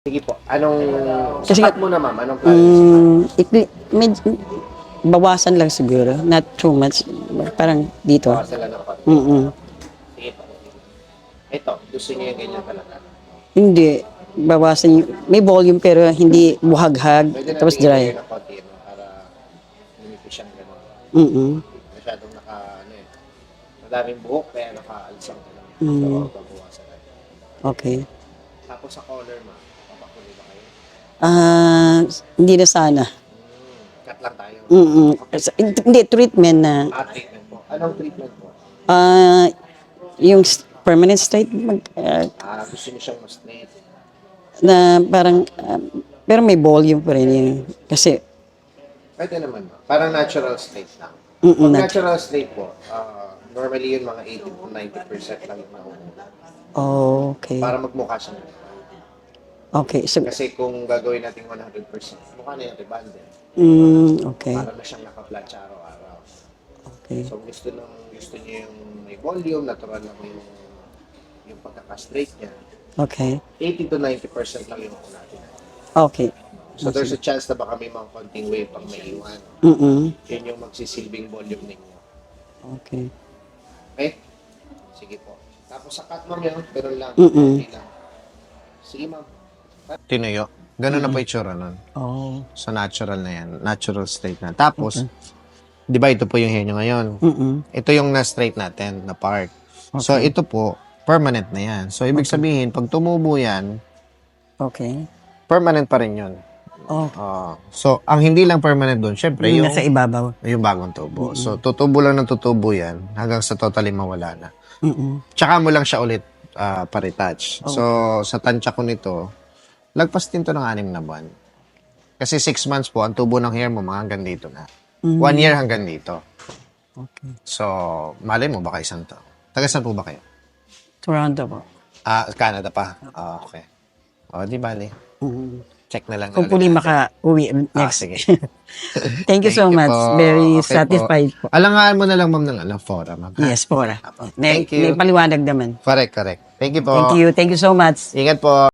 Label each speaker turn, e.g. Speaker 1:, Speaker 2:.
Speaker 1: Sige po. Anong
Speaker 2: Kasi
Speaker 1: sapat
Speaker 2: nga,
Speaker 1: mo na, ma'am? Anong plans?
Speaker 2: bawasan lang siguro. Not too much. Parang dito.
Speaker 1: Bawasan lang ng konti. Sige po. Ito, gusto niyo yung ganyan talaga.
Speaker 2: Hindi. Bawasan yung, may volume pero hindi buhaghag.
Speaker 1: Pwede
Speaker 2: Tapos
Speaker 1: natin ilagay
Speaker 2: dry.
Speaker 1: ng konti, no? Para hindi siyang gano'n.
Speaker 2: Mm-mm.
Speaker 1: Masyadong madaming buhok, kaya nakaalsang ka lang.
Speaker 2: Mm.
Speaker 1: So, babawasan natin.
Speaker 2: Okay.
Speaker 1: Tapos sa color, ma'am, papakuli ba kayo?
Speaker 2: Hindi na sana.
Speaker 1: Cut lang tayo.
Speaker 2: Hindi, treatment na.
Speaker 1: Treatment po. Anong treatment po?
Speaker 2: Yung permanent straight,
Speaker 1: Gusto niyo siyang mas straight.
Speaker 2: na parang, pero may volume pa rin yun. Kasi,
Speaker 1: Pwede naman, ma'am. Parang natural straight lang.
Speaker 2: Mm-mm,
Speaker 1: Pag
Speaker 2: nat-
Speaker 1: natural straight po, normally yun mga 80 to 90% lang yung nakukuha.
Speaker 2: okay.
Speaker 1: Para magmukha siyang
Speaker 2: Okay. So,
Speaker 1: Kasi kung gagawin natin 100%, mukha na yung rebande.
Speaker 2: okay.
Speaker 1: Para na siyang naka-flat siya araw-araw.
Speaker 2: Okay.
Speaker 1: So gusto niyo yung may volume, natural lang yung pagkaka-straight niya.
Speaker 2: Okay.
Speaker 1: 80 to 90% lang yung mukha natin.
Speaker 2: Okay.
Speaker 1: So there's a chance na baka may mga konting wave pag may iwan. Yun yung magsisilbing volume ninyo.
Speaker 2: Okay.
Speaker 1: Okay? Sige po. Tapos sa cut, ma'am, yun, pero lang. Okay lang. Sige, ma'am. Tinuyo. Ganun na po itsura nun.
Speaker 2: Oh.
Speaker 1: So, natural na yan. Natural straight na. Tapos, di ba ito po yung hair nyo ngayon? Ito yung na-straight natin, na part. So, ito po, permanent na yan. So, ibig sabihin, pag tumubo yan,
Speaker 2: Okay.
Speaker 1: permanent pa rin yun.
Speaker 2: Oh.
Speaker 1: So, ang hindi lang permanent doon, syempre,
Speaker 2: Yung
Speaker 1: yung,
Speaker 2: nasa ibabaw.
Speaker 1: yung bagong tubo. So, tutubo lang ng tutubo yan hanggang sa totally mawala na. Tsaka mo lang siya ulit pa-retouch. So, sa tansya ko nito, lagpas din to ng 6 na buwan. Kasi 6 months po, ang tubo ng hair mo, mga hanggang dito na. 1 year hanggang dito.
Speaker 2: Okay.
Speaker 1: So, malay mo, baka isang taon. Taga saan po ba kayo?
Speaker 2: Toronto po.
Speaker 1: Canada pa. Okay. Di bali. Check na lang.
Speaker 2: Hopefully maka-uwi next.
Speaker 1: Sige.
Speaker 2: Thank you so
Speaker 1: Thank you
Speaker 2: much.
Speaker 1: po.
Speaker 2: Very
Speaker 1: Okay
Speaker 2: satisfied po.
Speaker 1: Alangaan mo na lang, ma'am, ng fora, ma'am.
Speaker 2: Yes po.
Speaker 1: Thank you.
Speaker 2: May paliwanag naman.
Speaker 1: Correct. Thank you po.
Speaker 2: Thank you. Thank you so much.
Speaker 1: Ingat po.